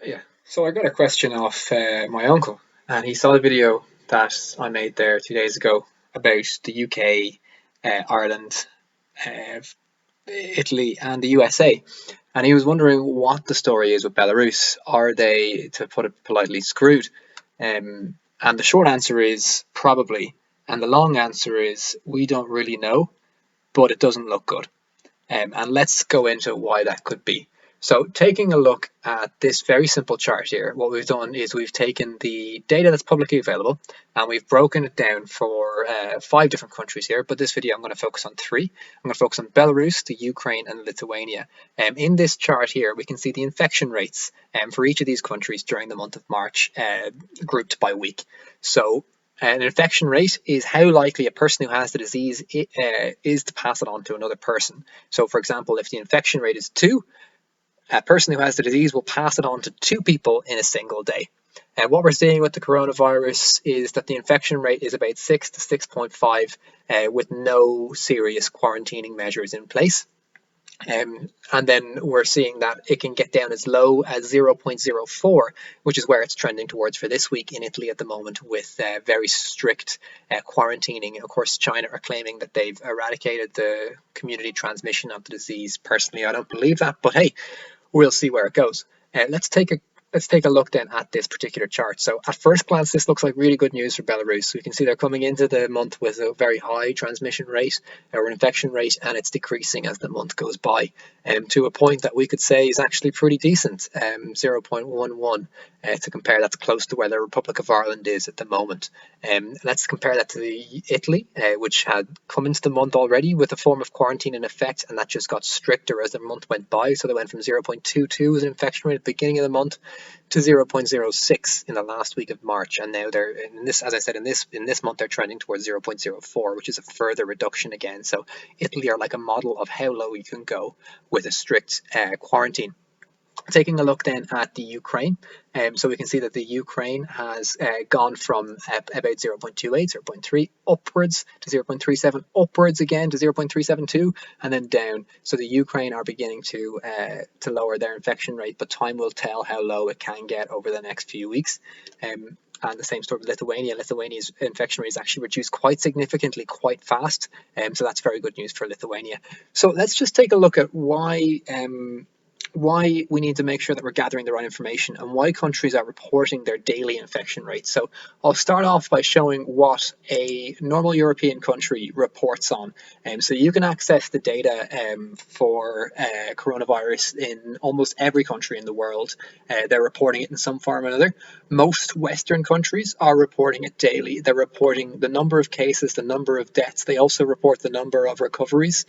Yeah. So I got a question off my uncle, and he saw a video that I made there 2 days ago about the UK, Ireland, uh, Italy, and the USA. And he was wondering what the story is with Belarus. Are they, to put it politely, screwed? And the short answer is probably. And the long answer is we don't really know, but it doesn't look good. And let's go into why that could be. So, taking a look at this very simple chart here, what we've done is we've taken the data that's publicly available and we've broken it down for 5 different countries here. But this video, I'm going to focus on 3. I'm going to focus on Belarus, the Ukraine, and Lithuania. In this chart here, we can see the infection rates for each of these countries during the month of March, grouped by week. So, an infection rate is how likely a person who has the disease is to pass it on to another person. So, for example, if the infection rate is 2, a person who has the disease will pass it on to 2 people in a single day. And what we're seeing with the coronavirus is that the infection rate is about 6 to 6.5 with no serious quarantining measures in place. And then we're seeing that it can get down as low as 0.04, which is where it's trending towards for this week in Italy at the moment, with very strict quarantining. Of course, China are claiming that they've eradicated the community transmission of the disease. Personally, I don't believe that, but hey, we'll see where it goes. Let's take a look then at this particular chart. So at first glance, this looks like really good news for Belarus. We can see they're coming into the month with a very high transmission rate or infection rate, and it's decreasing as the month goes by, to a point that we could say is actually pretty decent, 0.11. To compare, that's close to where the Republic of Ireland is at the moment. Let's compare that to Italy, which had come into the month already with a form of quarantine in effect, and that just got stricter as the month went by. So they went from 0.22 as an infection rate at the beginning of the month to 0.06 in the last week of March, and now they're in this, as I said, in this month they're trending towards 0.04, which is a further reduction again. So Italy are like a model of how low you can go with a strict quarantine. Taking a look then at the Ukraine, so we can see that the Ukraine has gone from about 0.28, 0.3 upwards to 0.37, upwards again to 0.372, and then down. So the Ukraine are beginning to lower their infection rate, but time will tell how low it can get over the next few weeks. And the same story with Lithuania. Lithuania's infection rate is actually reduced quite significantly, quite fast. So that's very good news for Lithuania. So let's just take a look at why we need to make sure that we're gathering the right information and why countries are reporting their daily infection rates. So I'll start off by showing what a normal European country reports on. So you can access the data for coronavirus in almost every country in the world. They're reporting it in some form or another. Most Western countries are reporting it daily. They're reporting the number of cases, the number of deaths. They also report the number of recoveries.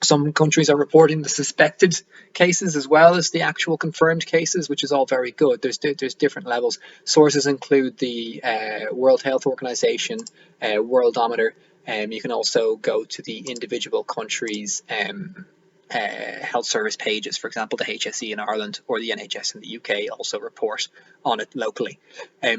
Some countries are reporting the suspected cases as well as the actual confirmed cases, which is all very good. There's different levels. Sources include the World Health Organization, Worldometer. You can also go to the individual countries' health service pages. For example, the HSE in Ireland or the NHS in the UK also report on it locally.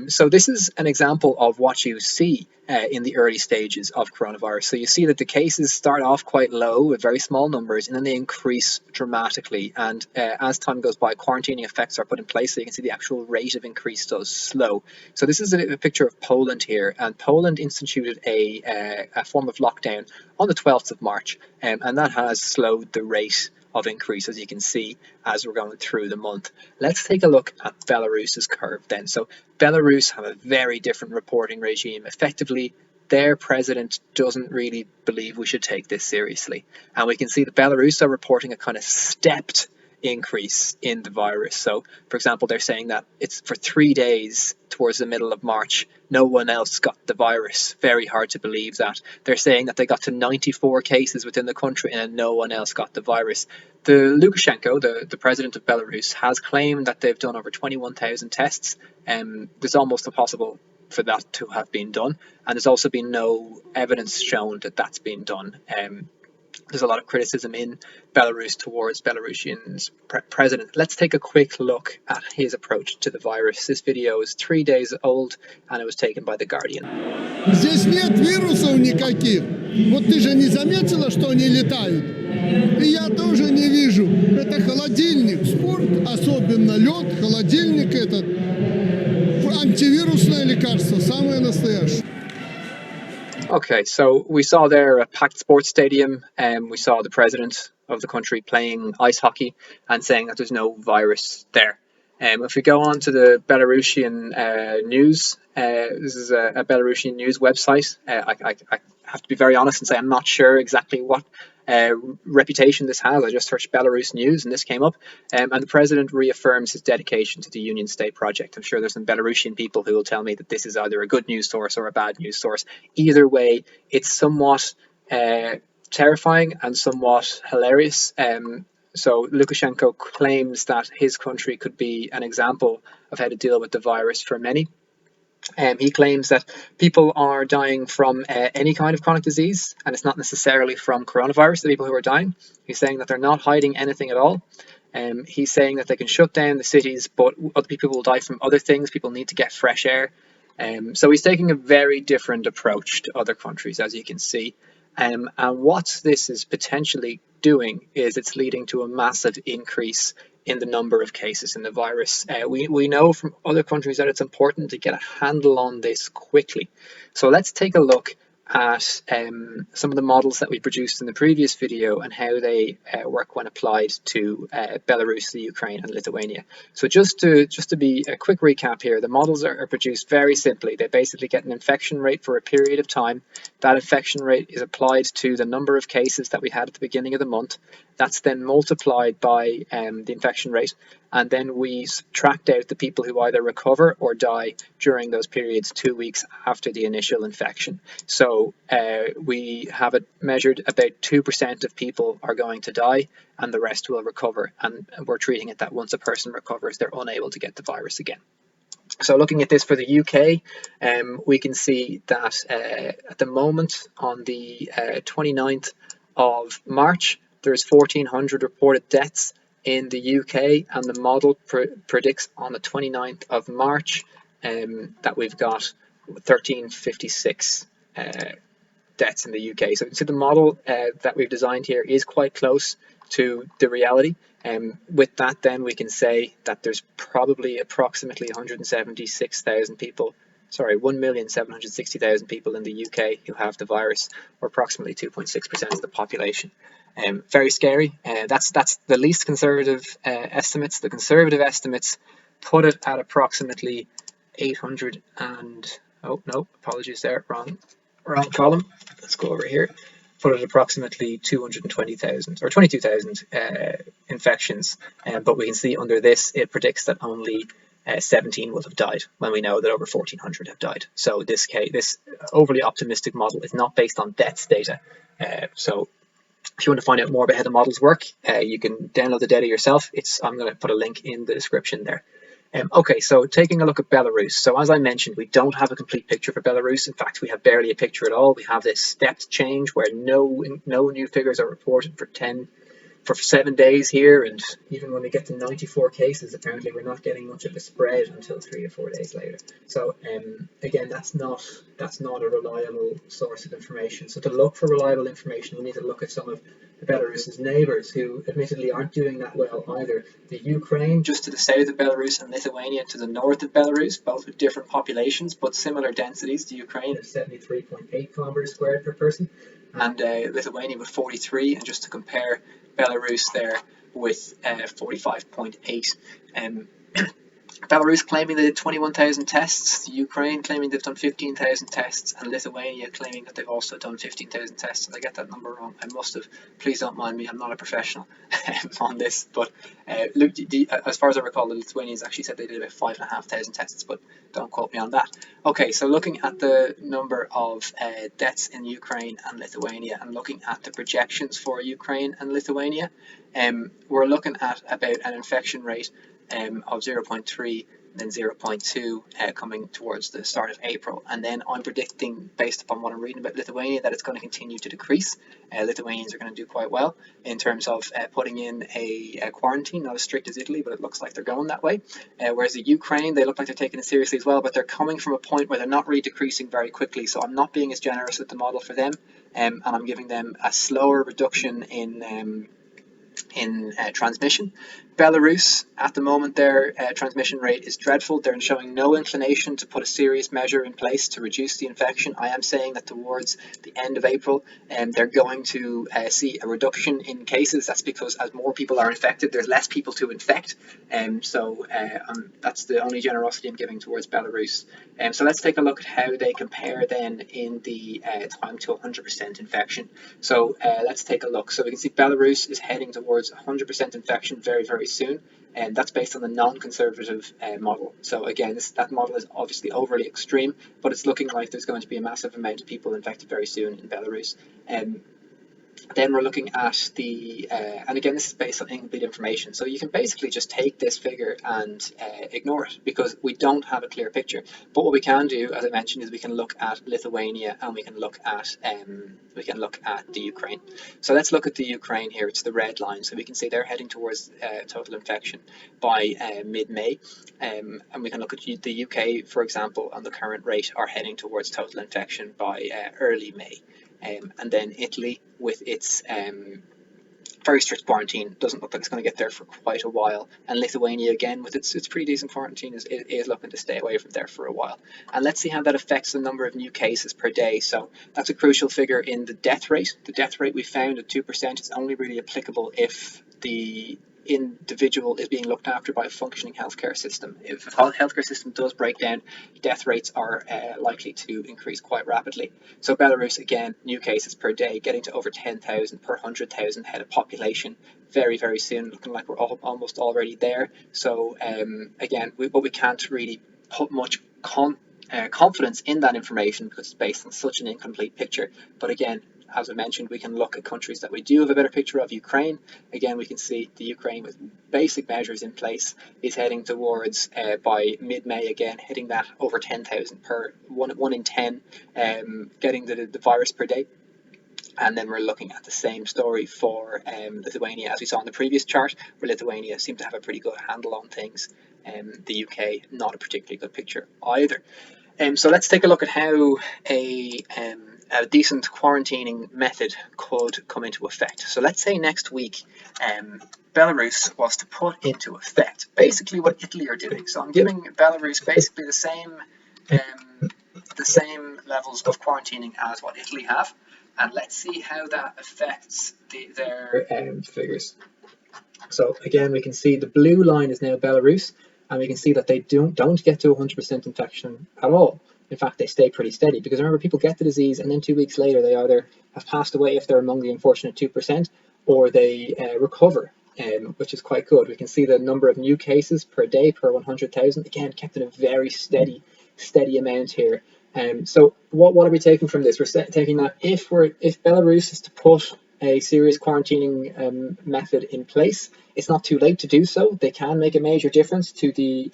So this is an example of what you see in the early stages of coronavirus. So you see that the cases start off quite low with very small numbers, and then they increase dramatically. And as time goes by, quarantining effects are put in place, so you can see the actual rate of increase does slow. So this is a picture of Poland here, and Poland instituted a form of lockdown on the 12th of March, and that has slowed the rate of increase, as you can see, as we're going through the month. Let's take a look at Belarus's curve then. So Belarus have a very different reporting regime. Effectively, their president doesn't really believe we should take this seriously. And we can see that Belarus are reporting a kind of stepped increase in the virus. So, for example, they're saying that it's for 3 days towards the middle of March, no one else got the virus. Very hard to believe that. They're saying that they got to 94 cases within the country and no one else got the virus. The Lukashenko, the president of Belarus, has claimed that they've done over 21,000 tests. There's almost impossible for that to have been done. And there's also been no evidence shown that that's been done. There's a lot of criticism in Belarus towards Belarusian's president. Let's take a quick look at his approach to the virus. This video is 3 days old and it was taken by The Guardian. Здесь нет вирусов никаких. Вот ты же не заметила, что они летают? И я тоже не вижу. Это холодильник. спорт, особенно лед, холодильник этот, антивирусное лекарство, самое настоящее. Okay, so we saw there a packed sports stadium, and we saw the president of the country playing ice hockey and saying that there's no virus there. If we go on to the Belarusian news, this is a Belarusian news website. I have to be very honest and say I'm not sure exactly what reputation this has. I just searched Belarus news and this came up. And the president reaffirms his dedication to the Union State project. I'm sure there's some Belarusian people who will tell me that this is either a good news source or a bad news source. Either way, it's somewhat terrifying and somewhat hilarious. So Lukashenko claims that his country could be an example of how to deal with the virus for many. He claims that people are dying from any kind of chronic disease, and it's not necessarily from coronavirus, the people who are dying. He's saying that they're not hiding anything at all. He's saying that they can shut down the cities, but other people will die from other things. People need to get fresh air. So he's taking a very different approach to other countries, as you can see. And what this is potentially doing is it's leading to a massive increase in the number of cases in the virus. We know from other countries that it's important to get a handle on this quickly. So let's take a look at some of the models that we produced in the previous video and how they work when applied to Belarus, the Ukraine and Lithuania. So just to be a quick recap here, the models are produced very simply. They basically get an infection rate for a period of time. That infection rate is applied to the number of cases that we had at the beginning of the month. That's then multiplied by the infection rate, and then we subtract out the people who either recover or die during those periods 2 weeks after the initial infection. So we have it measured about 2% of people are going to die and the rest will recover, and we're treating it that once a person recovers, they're unable to get the virus again. So looking at this for the UK, we can see that at the moment on the 29th of March, there's 1,400 reported deaths in the UK, and the model predicts on the 29th of March that we've got 1,356 deaths in the UK. So you can see the model that we've designed here is quite close to the reality. With that, then we can say that there's probably approximately 176,000 people, sorry, 1,760,000 people in the UK who have the virus, or approximately 2.6% of the population. Very scary. That's the least conservative estimates. The conservative estimates put it at approximately 800 and, oh no, apologies there, wrong column. Let's go over here. Put it at approximately 220,000 or 22,000 infections, but we can see under this it predicts that only 17 will have died when we know that over 1,400 have died. So this overly optimistic model is not based on deaths data. So if you want to find out more about how the models work, you can download the data yourself. I'm going to put a link in the description there. Okay, so taking a look at Belarus. So as I mentioned, we don't have a complete picture for Belarus. In fact, we have barely a picture at all. We have this stepped change where no new figures are reported for 7 days here, and even when we get to 94 cases, apparently we're not getting much of a spread until 3 or 4 days later. So again, that's not a reliable source of information. So to look for reliable information, we need to look at some of Belarus's neighbours, who admittedly aren't doing that well either. The Ukraine, just to the south of Belarus, and Lithuania to the north of Belarus, both with different populations but similar densities. The Ukraine is 73.8 kilometers squared per person, and Lithuania with 43, and just to compare, Belarus there with 45.8. Belarus claiming they did 21,000 tests, Ukraine claiming they've done 15,000 tests, and Lithuania claiming that they've also done 15,000 tests. And I get that number wrong. I must have. Please don't mind me. I'm not a professional on this. But look, as far as I recall, the Lithuanians actually said they did about 5,500 tests, but don't quote me on that. Okay, so looking at the number of deaths in Ukraine and Lithuania, and looking at the projections for Ukraine and Lithuania, we're looking at about an infection rate of 0.3, then 0.2 coming towards the start of April. And then I'm predicting, based upon what I'm reading about Lithuania, that it's going to continue to decrease. Lithuanians are going to do quite well in terms of putting in a quarantine, not as strict as Italy, but it looks like they're going that way. Whereas the Ukraine, they look like they're taking it seriously as well, but they're coming from a point where they're not really decreasing very quickly. So I'm not being as generous with the model for them, and I'm giving them a slower reduction in transmission. Belarus, at the moment, their transmission rate is dreadful. They're showing no inclination to put a serious measure in place to reduce the infection. I am saying that towards the end of April, they're going to see a reduction in cases. That's because as more people are infected, there's less people to infect. So that's the only generosity I'm giving towards Belarus. So let's take a look at how they compare then in the time to 100% infection. So let's take a look. So we can see Belarus is heading towards 100% infection very, very soon, and that's based on the non-conservative model. So again, that model is obviously overly extreme, but it's looking like there's going to be a massive amount of people infected very soon in Belarus. Then we're looking at the, and again, this is based on incomplete information. So you can basically just take this figure and ignore it because we don't have a clear picture. But what we can do, as I mentioned, is we can look at Lithuania and we can look at the Ukraine. So let's look at the Ukraine here. It's the red line. So we can see they're heading towards total infection by mid-May. And we can look at the UK, for example, on the current rate are heading towards total infection by early May. And then Italy, with its very strict quarantine, doesn't look like it's going to get there for quite a while. And Lithuania, again, with its pretty decent quarantine, is looking to stay away from there for a while. And let's see how that affects the number of new cases per day. So that's a crucial figure in the death rate. The death rate we found at 2% is only really applicable if the individual is being looked after by a functioning healthcare system. If the healthcare system does break down, death rates are likely to increase quite rapidly. So Belarus, again, new cases per day getting to over 10,000 per 100,000 head of population very, very soon, looking like we're almost already there. So again, we can't really put much confidence in that information because it's based on such an incomplete picture. But again, as I mentioned, we can look at countries that we do have a better picture of. Ukraine, again, we can see the Ukraine with basic measures in place is heading towards, by mid-May again, hitting that over 10,000 per 1 in 10, getting the virus per day. And then we're looking at the same story for Lithuania, as we saw in the previous chart, where Lithuania seemed to have a pretty good handle on things. The UK, not a particularly good picture either. So let's take a look at how a decent quarantining method could come into effect. So let's say next week Belarus was to put into effect basically what Italy are doing. So I'm giving Belarus basically the same levels of quarantining as what Italy have, and let's see how that affects their figures. So again, we can see the blue line is now Belarus, and we can see that they don't get to 100% infection at all. In fact, they stay pretty steady because remember, people get the disease and then 2 weeks later they either have passed away if they're among the unfortunate 2%, or they recover, which is quite good. We can see the number of new cases per day per 100,000, again, kept in a very steady amount here. So what are we taking from this? We're taking that if Belarus is to put a serious quarantining method in place, it's not too late to do so. They can make a major difference to the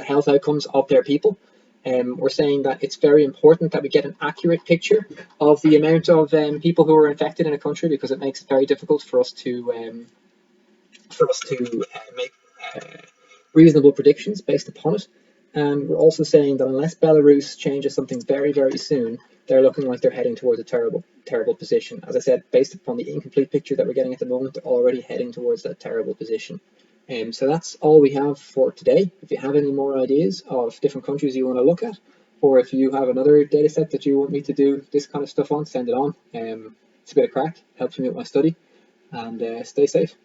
health outcomes of their people. We're saying that it's very important that we get an accurate picture of the amount of people who are infected in a country, because it makes it very difficult for us to make reasonable predictions based upon it. And we're also saying that unless Belarus changes something very, very soon, they're looking like they're heading towards a terrible, terrible position. As I said, based upon the incomplete picture that we're getting at the moment, they're already heading towards that terrible position. So that's all we have for today. If you have any more ideas of different countries you want to look at, or if you have another data set that you want me to do this kind of stuff on, send it on. It's a bit of crack, helps me with my study, and stay safe.